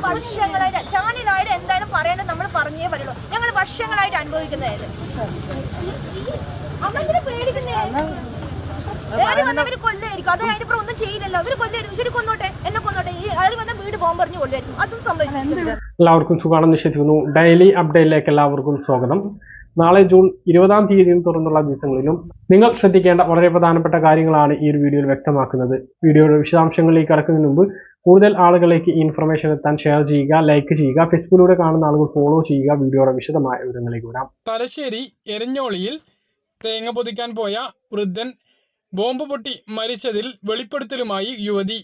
വർഷങ്ങളായിട്ട് ചാനലായിട്ട് എന്തായാലും പറയേണ്ടത് നമ്മൾ പറഞ്ഞേ പറയുള്ളൂ. ഞങ്ങൾ വർഷങ്ങളായിട്ട് അനുഭവിക്കുന്നത് അങ്ങനെ പേടിക്കുന്നേ കൊല്ലായിരിക്കും. അത് അതിന്റെ ഒന്നും ചെയ്യില്ലല്ലോ. അവർ കൊല്ലായിരുന്നു. ശരി, കൊന്നോട്ടെ, എന്നെ കൊന്നോട്ടെ. ഈ അയാൾ വന്ന വീട് ബോംബെറിഞ്ഞ് കൊല്ലുമായിരുന്നു. അതും സംഭവിച്ചു. എല്ലാവർക്കും സുഖമാണെന്ന് വിശ്വസിക്കുന്നു. ഡെയിലി അപ്ഡേറ്റിലേക്ക് എല്ലാവർക്കും സ്വാഗതം. നാളെ ജൂൺ 20-ാം തീയതിയും തുറന്നുള്ള ദിവസങ്ങളിലും നിങ്ങൾ ശ്രദ്ധിക്കേണ്ട വളരെ പ്രധാനപ്പെട്ട കാര്യങ്ങളാണ് ഈ ഒരു വീഡിയോയിൽ വ്യക്തമാക്കുന്നത്. വീഡിയോയുടെ വിശദാംശങ്ങളിലേക്ക് കടക്കുന്നതിന് മുമ്പ് കൂടുതൽ ആളുകളിലേക്ക് ഈ ഇൻഫർമേഷൻ എത്താൻ ഷെയർ ചെയ്യുക, ലൈക്ക് ചെയ്യുക, ഫേസ്ബുക്കിലൂടെ കാണുന്ന ആളുകൾ ഫോളോ ചെയ്യുക. വീഡിയോയുടെ വിശദമായ വിവരങ്ങളിലേക്ക് വരാം. തലശ്ശേരി എരഞ്ഞോളിയിൽ തേങ്ങ പൊതിക്കാൻ പോയ വൃദ്ധൻ ബോംബ് പൊട്ടി മരിച്ചതിൽ വെളിപ്പെടുത്തലുമായി യുവതി.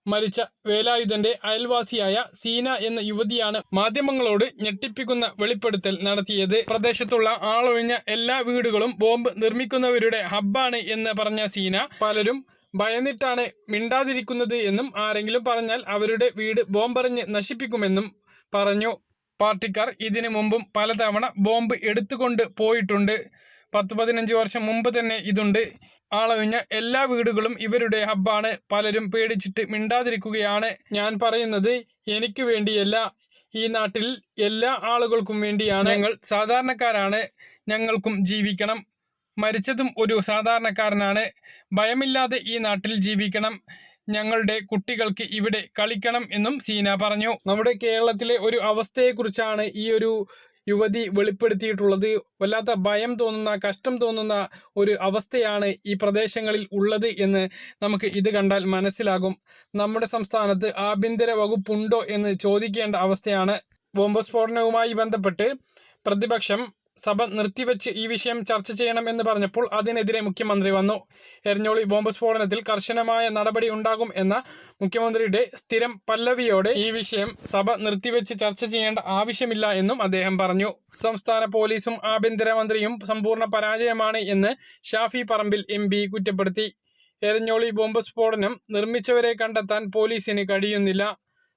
മരിച്ച വേലായുധന്റെ അയൽവാസിയായ സീന എന്ന യുവതിയാണ് മാധ്യമങ്ങളോട് ഞെട്ടിപ്പിക്കുന്ന വെളിപ്പെടുത്തൽ നടത്തിയത്. പ്രദേശത്തുള്ള ആളൊഴിഞ്ഞ എല്ലാ വീടുകളും ബോംബ് നിർമ്മിക്കുന്നവരുടെ ഹബ്ബാണ് എന്ന് പറഞ്ഞ സീന, പലരും ഭയന്നിട്ടാണ് മിണ്ടാതിരിക്കുന്നത് എന്നും ആരെങ്കിലും പറഞ്ഞാൽ അവരുടെ വീട് ബോംബെറിഞ്ഞ് നശിപ്പിക്കുമെന്നും പറഞ്ഞു. പാർട്ടിക്കാർ ഇതിനു മുമ്പും പലതവണ ബോംബ് എടുത്തുകൊണ്ട് പോയിട്ടുണ്ട്. 10-15 വർഷം മുമ്പ് തന്നെ ഇതുണ്ട്. ആളൊഴിഞ്ഞ എല്ലാ വീടുകളും ഇവരുടെ ഹബ്ബാണ്. പലരും പേടിച്ചിട്ട് മിണ്ടാതിരിക്കുകയാണ്. ഞാൻ പറയുന്നത് എനിക്ക് വേണ്ടിയല്ല, ഈ നാട്ടിൽ എല്ലാ ആളുകൾക്കും വേണ്ടിയാണ്. ഞങ്ങൾ സാധാരണക്കാരാണ്, ഞങ്ങൾക്കും ജീവിക്കണം. മരിച്ചതും ഒരു സാധാരണക്കാരനാണ്. ഭയമില്ലാതെ ഈ നാട്ടിൽ ജീവിക്കണം. ഞങ്ങളുടെ കുട്ടികൾക്ക് ഇവിടെ കളിക്കണം എന്നും സീന പറഞ്ഞു. നമ്മുടെ കേരളത്തിലെ ഒരു അവസ്ഥയെക്കുറിച്ചാണ് ഈ ഒരു യുവതി വെളിപ്പെടുത്തിയിട്ടുള്ളത്. വല്ലാത്ത ഭയം തോന്നുന്ന, കഷ്ടം തോന്നുന്ന ഒരു അവസ്ഥയാണ് ഈ പ്രദേശങ്ങളിൽ ഉള്ളത് എന്ന് നമുക്ക് ഇത് കണ്ടാൽ മനസ്സിലാകും. നമ്മുടെ സംസ്ഥാനത്ത് ആഭ്യന്തര വകുപ്പുണ്ടോ എന്ന് ചോദിക്കേണ്ട അവസ്ഥയാണ്. ബോംബ് സ്ഫോടനവുമായി ബന്ധപ്പെട്ട് പ്രതിപക്ഷം സഭ നിർത്തിവെച്ച് ഈ വിഷയം ചർച്ച ചെയ്യണമെന്ന് പറഞ്ഞപ്പോൾ അതിനെതിരെ മുഖ്യമന്ത്രി വന്നു. എരഞ്ഞോളി ബോംബ് സ്ഫോടനത്തിൽ കർശനമായ നടപടി ഉണ്ടാകും എന്ന മുഖ്യമന്ത്രിയുടെ സ്ഥിരം പല്ലവിയോടെ ഈ വിഷയം സഭ നിർത്തിവെച്ച് ചർച്ച ചെയ്യേണ്ട ആവശ്യമില്ല എന്നും അദ്ദേഹം പറഞ്ഞു. സംസ്ഥാന പോലീസും ആഭ്യന്തരമന്ത്രിയും സമ്പൂർണ്ണ പരാജയമാണ് എന്ന് ഷാഫി പറമ്പിൽ MP കുറ്റപ്പെടുത്തി. എരഞ്ഞോളി ബോംബ് സ്ഫോടനം നിർമ്മിച്ചവരെ കണ്ടെത്താൻ പോലീസിന് കഴിയുന്നില്ല.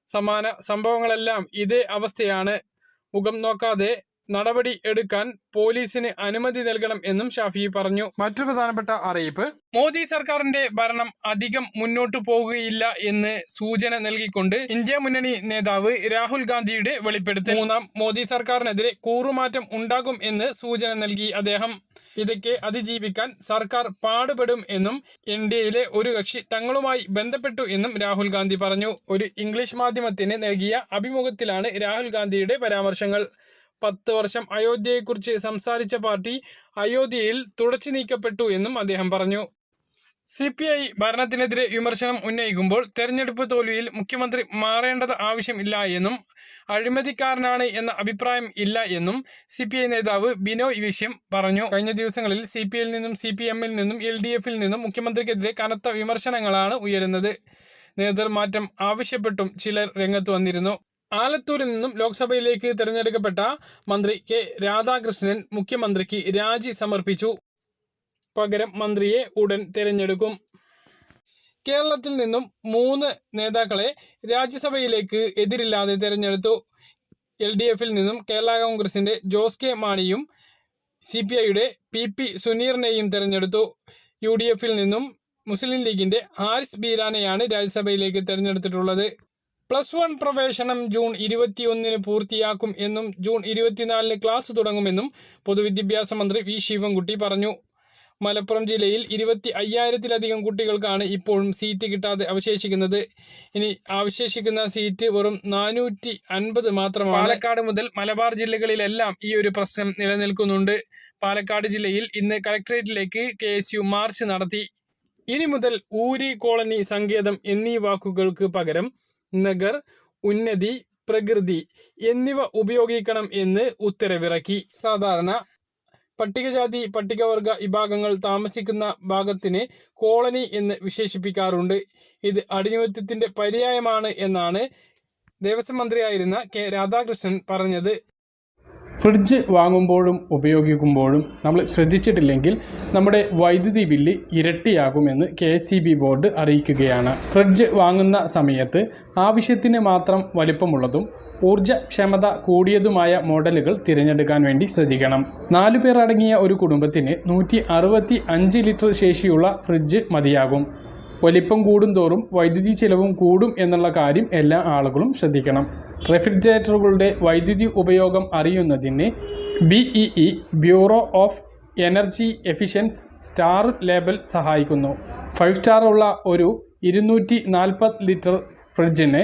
സമാന സംഭവങ്ങളെല്ലാം ഇതേ അവസ്ഥയാണ്. മുഖം നോക്കാതെ നടപടി എടുക്കാൻ പോലീസിന് അനുമതി നൽകണം എന്നും ഷാഫി പറഞ്ഞു. മറ്റൊരു പ്രധാനപ്പെട്ട അറിയിപ്പ്, മോദി സർക്കാരിന്റെ ഭരണം അധികം മുന്നോട്ടു പോകുകയില്ല എന്ന് സൂചന നൽകിക്കൊണ്ട് ഇന്ത്യ മുന്നണി നേതാവ് രാഹുൽ ഗാന്ധിയുടെ വെളിപ്പെടുത്തൽ. 3-ാം മോദി സർക്കാരിനെതിരെ കൂറുമാറ്റം ഉണ്ടാകും എന്ന് സൂചന നൽകി അദ്ദേഹം. ഇതൊക്കെ അതിജീവിക്കാൻ സർക്കാർ പാടുപെടും എന്നും ഇന്ത്യയിലെ ഒരു കക്ഷി തങ്ങളുമായി ബന്ധപ്പെട്ടു എന്നും രാഹുൽ ഗാന്ധി പറഞ്ഞു. ഒരു ഇംഗ്ലീഷ് മാധ്യമത്തിന് നൽകിയ അഭിമുഖത്തിലാണ് രാഹുൽ ഗാന്ധിയുടെ പരാമർശങ്ങൾ. 10 വർഷം അയോധ്യയെക്കുറിച്ച് സംസാരിച്ച പാർട്ടി അയോധ്യയിൽ തുടച്ചു നീക്കപ്പെട്ടു എന്നും അദ്ദേഹം പറഞ്ഞു. CPI ഭരണത്തിനെതിരെ വിമർശനം ഉന്നയിക്കുമ്പോൾ തെരഞ്ഞെടുപ്പ് തോൽവിയിൽ മുഖ്യമന്ത്രി മാറേണ്ടത് ആവശ്യമില്ല എന്നും അഴിമതിക്കാരനാണ് എന്ന അഭിപ്രായം ഇല്ല എന്നും CPI നേതാവ് ബിനോയ് വിശ്യം പറഞ്ഞു. കഴിഞ്ഞ ദിവസങ്ങളിൽ CPI യിൽ നിന്നും CPM-ൽ നിന്നും LDF-ൽ നിന്നും മുഖ്യമന്ത്രിക്കെതിരെ കനത്ത വിമർശനങ്ങളാണ് ഉയരുന്നത്. നേതൃമാറ്റം ആവശ്യപ്പെട്ടും ചിലർ രംഗത്ത് വന്നിരുന്നു. ആലത്തൂരിൽ നിന്നും ലോക്സഭയിലേക്ക് തിരഞ്ഞെടുക്കപ്പെട്ട മന്ത്രി K. രാധാകൃഷ്ണൻ മുഖ്യമന്ത്രിക്ക് രാജി സമർപ്പിച്ചു. പകരം മന്ത്രിയെ ഉടൻ തിരഞ്ഞെടുക്കും. കേരളത്തിൽ നിന്നും 3 നേതാക്കളെ രാജ്യസഭയിലേക്ക് എതിരില്ലാതെ തിരഞ്ഞെടുത്തു. LDF-ൽ നിന്നും കേരള കോൺഗ്രസിന്റെ ജോസ് കെ മാണിയും CPI-യുടെ PP സുനീറിനെയും തിരഞ്ഞെടുത്തു. UDF-ൽ നിന്നും മുസ്ലിം ലീഗിന്റെ ഹാരിസ് ബീരാനെയാണ് രാജ്യസഭയിലേക്ക് തിരഞ്ഞെടുത്തിട്ടുള്ളത്. +1 പ്രവേശനം ജൂൺ 21-ന് പൂർത്തിയാക്കും എന്നും ജൂൺ 24-ന് ക്ലാസ് തുടങ്ങുമെന്നും പൊതുവിദ്യാഭ്യാസ മന്ത്രി V. ശിവൻകുട്ടി പറഞ്ഞു. മലപ്പുറം ജില്ലയിൽ 25,000-ത്തിലധികം കുട്ടികൾക്കാണ് ഇപ്പോഴും സീറ്റ് കിട്ടാതെ അവശേഷിക്കുന്നത്. ഇനി അവശേഷിക്കുന്ന സീറ്റ് വെറും 450 മാത്രമാണ്. പാലക്കാട് മുതൽ മലബാർ ജില്ലകളിലെല്ലാം ഈ ഒരു പ്രശ്നം നിലനിൽക്കുന്നുണ്ട്. പാലക്കാട് ജില്ലയിൽ ഇന്ന് കളക്ടറേറ്റിലേക്ക് KSU മാർച്ച് നടത്തി. ഇനി മുതൽ ഊരി, കോളനി, സങ്കേതം എന്നീ വാക്കുകൾക്ക് പകരം നഗർ, ഉന്നതി, പ്രകൃതി എന്നിവ ഉപയോഗിക്കണം എന്ന് ഉത്തരവിറക്കി. സാധാരണ പട്ടികജാതി പട്ടികവർഗ വിഭാഗങ്ങൾ താമസിക്കുന്ന ഭാഗത്തിന് കോളനി എന്ന് വിശേഷിപ്പിക്കാറുണ്ട്. ഇത് അടിമത്തത്തിന്റെ പര്യായമാണ് എന്നാണ് ദേവസ്വം മന്ത്രിയായിരുന്ന K. രാധാകൃഷ്ണൻ പറഞ്ഞത്. ഫ്രിഡ്ജ് വാങ്ങുമ്പോഴും ഉപയോഗിക്കുമ്പോഴും നമ്മൾ ശ്രദ്ധിച്ചിട്ടില്ലെങ്കിൽ നമ്മുടെ വൈദ്യുതി ബില്ല് ഇരട്ടിയാകുമെന്ന് KSEB ബോർഡ് അറിയിക്കുകയാണ്. ഫ്രിഡ്ജ് വാങ്ങുന്ന സമയത്ത് ആവശ്യത്തിന് മാത്രം വലിപ്പമുള്ളതും ഊർജ്ജക്ഷമത കൂടിയതുമായ മോഡലുകൾ തിരഞ്ഞെടുക്കാൻ വേണ്ടി ശ്രദ്ധിക്കണം. 4 പേർ അടങ്ങിയ ഒരു കുടുംബത്തിന് 165 ലിറ്റർ ശേഷിയുള്ള ഫ്രിഡ്ജ് മതിയാകും. വലിപ്പം കൂടുന്തോറും വൈദ്യുതി ചിലവും കൂടും എന്നുള്ള കാര്യം എല്ലാ ആളുകളും ശ്രദ്ധിക്കണം. റെഫ്രിജറേറ്ററുകളുടെ വൈദ്യുതി ഉപയോഗം അറിയുന്നതിന് BEE bureau of energy Ephesians star label സഹായിക്കുന്നു. 5 സ്റ്റാർ ഉള്ള ഒരു 240 ലിറ്റർ ഫ്രിഡ്ജിന്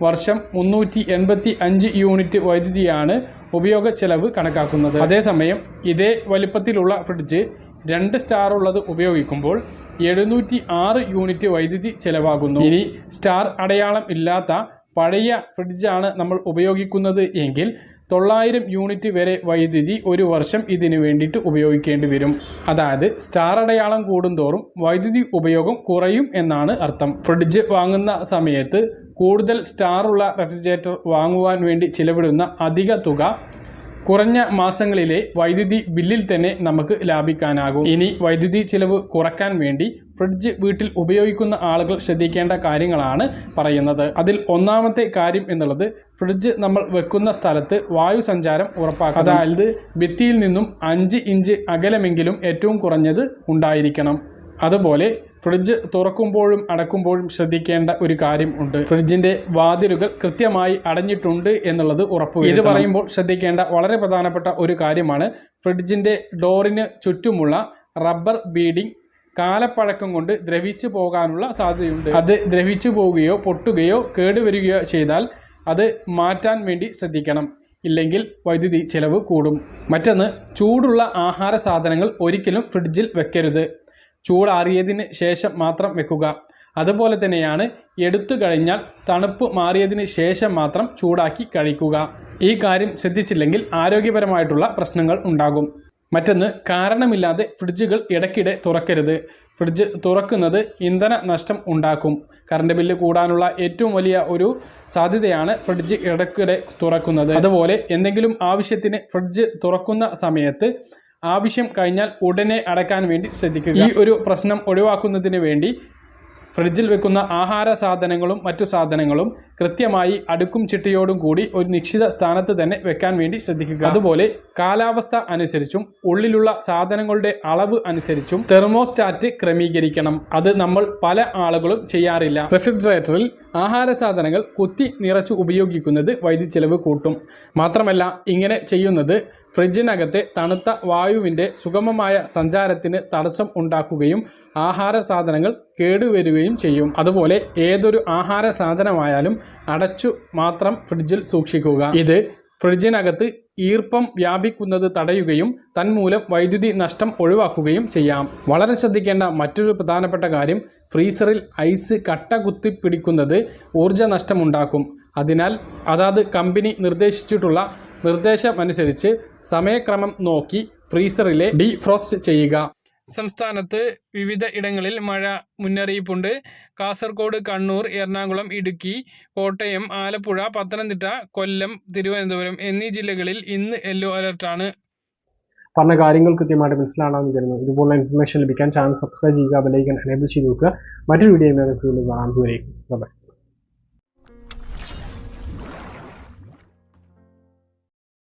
വർഷം 385 യൂണിറ്റ് വൈദ്യുതിയാണ് ഉപയോഗ ചെലവ് കണക്കാക്കുന്നത്. അതേസമയം ഇതേ വലിപ്പത്തിലുള്ള ഫ്രിഡ്ജ് 2 സ്റ്റാർ ഉള്ളത് ഉപയോഗിക്കുമ്പോൾ 706 യൂണിറ്റ് വൈദ്യുതി ചെലവാകുന്നു. ഇനി സ്റ്റാർ അടയാളം ഇല്ലാത്ത പഴയ ഫ്രിഡ്ജാണ് നമ്മൾ ഉപയോഗിക്കുന്നത് എങ്കിൽ 900 യൂണിറ്റ് വരെ വൈദ്യുതി ഒരു വർഷം ഇതിനു വേണ്ടിയിട്ട് ഉപയോഗിക്കേണ്ടി വരും. അതായത് സ്റ്റാർ അടയാളം കൂടുന്തോറും വൈദ്യുതി ഉപയോഗം കുറയും എന്നാണ് അർത്ഥം. ഫ്രിഡ്ജ് വാങ്ങുന്ന സമയത്ത് കൂടുതൽ സ്റ്റാർ ഉള്ള റെഫ്രിജറേറ്റർ വാങ്ങുവാൻ വേണ്ടി ചിലവിടുന്ന അധിക തുക കുറഞ്ഞ മാസങ്ങളിലെ വൈദ്യുതി ബില്ലിൽ തന്നെ നമുക്ക് ലാഭിക്കാനാകും. ഇനി വൈദ്യുതി ചിലവ് കുറയ്ക്കാൻ വേണ്ടി ഫ്രിഡ്ജ് വീട്ടിൽ ഉപയോഗിക്കുന്ന ആളുകൾ ശ്രദ്ധിക്കേണ്ട കാര്യങ്ങളാണ് പറയുന്നത്. അതിൽ ഒന്നാമത്തെ കാര്യം എന്നുള്ളത് ഫ്രിഡ്ജ് നമ്മൾ വെക്കുന്ന സ്ഥലത്ത് വായു സഞ്ചാരം ഉറപ്പാക്കുക. അതായത് ഭിത്തിയിൽ നിന്നും 5 ഇഞ്ച് അകലമെങ്കിലും ഏറ്റവും കുറഞ്ഞത് ഉണ്ടായിരിക്കണം. അതുപോലെ ഫ്രിഡ്ജ് തുറക്കുമ്പോഴും അടക്കുമ്പോഴും ശ്രദ്ധിക്കേണ്ട ഒരു കാര്യം ഉണ്ട്. ഫ്രിഡ്ജിന്റെ വാതിലുകൾ കൃത്യമായി അടഞ്ഞിട്ടുണ്ട് എന്നുള്ളത് ഉറപ്പുവരുത്തണം. ഇത് പറയുമ്പോൾ ശ്രദ്ധിക്കേണ്ട വളരെ പ്രധാനപ്പെട്ട ഒരു കാര്യമാണ് ഫ്രിഡ്ജിന്റെ ഡോറിന് ചുറ്റുമുള്ള റബ്ബർ ബീഡിംഗ് കാലപ്പഴക്കം കൊണ്ട് ദ്രവിച്ചു പോകാനുള്ള സാധ്യതയുണ്ട്. അത് ദ്രവിച്ചു പോവുകയോ പൊട്ടുകയോ കേടുവരികയോ ചെയ്താൽ അത് മാറ്റാൻ വേണ്ടി ശ്രദ്ധിക്കണം. ഇല്ലെങ്കിൽ വൈദ്യുതി ചെലവ് കൂടും. മറ്റൊന്ന്, ചൂടുള്ള ആഹാര സാധനങ്ങൾ ഒരിക്കലും ഫ്രിഡ്ജിൽ വെക്കരുത്. ചൂടാറിയതിന് ശേഷം മാത്രം വെക്കുക. അതുപോലെ തന്നെയാണ് എടുത്തു കഴിഞ്ഞാൽ തണുപ്പ് മാറിയതിന് ശേഷം മാത്രം ചൂടാക്കി കഴിക്കുക. ഈ കാര്യം ശ്രദ്ധിച്ചില്ലെങ്കിൽ ആരോഗ്യപരമായിട്ടുള്ള പ്രശ്നങ്ങൾ ഉണ്ടാകും. മറ്റൊന്ന്, കാരണമില്ലാതെ ഫ്രിഡ്ജുകൾ ഇടയ്ക്കിടെ തുറക്കരുത്. ഫ്രിഡ്ജ് തുറക്കുന്നത് ഇന്ധന നഷ്ടം ഉണ്ടാക്കും. കറണ്ട് ബില്ല് കൂടാനുള്ള ഏറ്റവും വലിയ ഒരു സാധ്യതയാണ് ഫ്രിഡ്ജ് ഇടയ്ക്കിടെ തുറക്കുന്നത്. അതുപോലെ എന്തെങ്കിലും ആവശ്യത്തിന് ഫ്രിഡ്ജ് തുറക്കുന്ന സമയത്ത് ആവശ്യം കഴിഞ്ഞാൽ ഉടനെ അടയ്ക്കാൻ വേണ്ടി ശ്രദ്ധിക്കുക. ഈ ഒരു പ്രശ്നം ഒഴിവാക്കുന്നതിന് വേണ്ടി ഫ്രിഡ്ജിൽ വെക്കുന്ന ആഹാര സാധനങ്ങളും മറ്റു സാധനങ്ങളും കൃത്യമായി അടുക്കും ചിട്ടയോടും കൂടി ഒരു നിശ്ചിത സ്ഥാനത്ത് തന്നെ വെക്കാൻ വേണ്ടി ശ്രദ്ധിക്കുക. അതുപോലെ കാലാവസ്ഥ അനുസരിച്ചും ഉള്ളിലുള്ള സാധനങ്ങളുടെ അളവ് അനുസരിച്ചും തെർമോസ്റ്റാറ്റ് ക്രമീകരിക്കണം. അത് നമ്മൾ പല ആളുകളും ചെയ്യാറില്ല. റെഫ്രിജറേറ്ററിൽ ആഹാര സാധനങ്ങൾ കുത്തി നിറച്ച് ഉപയോഗിക്കുന്നത് വൈദ്യുതി ചെലവ് കൂട്ടും. മാത്രമല്ല ഇങ്ങനെ ചെയ്യുന്നത് ഫ്രിഡ്ജിനകത്തെ തണുത്ത വായുവിൻ്റെ സുഗമമായ സഞ്ചാരത്തിന് തടസ്സം ഉണ്ടാക്കുകയും ആഹാര സാധനങ്ങൾ കേടുവരികയും ചെയ്യും. അതുപോലെ ഏതൊരു ആഹാര സാധനമായാലും അടച്ചു മാത്രം ഫ്രിഡ്ജിൽ സൂക്ഷിക്കുക. ഇത് ഫ്രിഡ്ജിനകത്ത് ഈർപ്പം വ്യാപിക്കുന്നത് തടയുകയും തന്മൂലം വൈദ്യുതി നഷ്ടം ഒഴിവാക്കുകയും ചെയ്യാം. വളരെ ശ്രദ്ധിക്കേണ്ട മറ്റൊരു പ്രധാനപ്പെട്ട കാര്യം, ഫ്രീസറിൽ ഐസ് കട്ട കുത്തി പിടിക്കുന്നത് ഊർജ്ജ നഷ്ടമുണ്ടാക്കും. അതിനാൽ അതാത് കമ്പനി നിർദ്ദേശിച്ചിട്ടുള്ള നിർദ്ദേശമനുസരിച്ച് സമയക്രമം നോക്കി ഫ്രീസറിലെ ഡീഫ്രോസ്റ്റ് ചെയ്യുക. സംസ്ഥാനത്ത് വിവിധ ഇടങ്ങളിൽ മഴ മുന്നറിയിപ്പുണ്ട്. കാസർഗോഡ്, കണ്ണൂർ, എറണാകുളം, ഇടുക്കി, കോട്ടയം, ആലപ്പുഴ, പത്തനംതിട്ട, കൊല്ലം, തിരുവനന്തപുരം എന്നീ ജില്ലകളിൽ ഇന്ന് യെല്ലോ അലർട്ടാണ്. പറഞ്ഞ കാര്യങ്ങൾ കൃത്യമായിട്ട് മനസ്സിലാണെന്ന് കരുതുന്നു. ഇതുപോലുള്ള ഇൻഫർമേഷൻ ലഭിക്കാൻ ചാനൽ സബ്സ്ക്രൈബ് ചെയ്യുക, ബെൽ ഐക്കൺ എനേബിൾ ചെയ്ത് നോക്കുക. മറ്റൊരു വീഡിയോ കാണാം. ബൈ.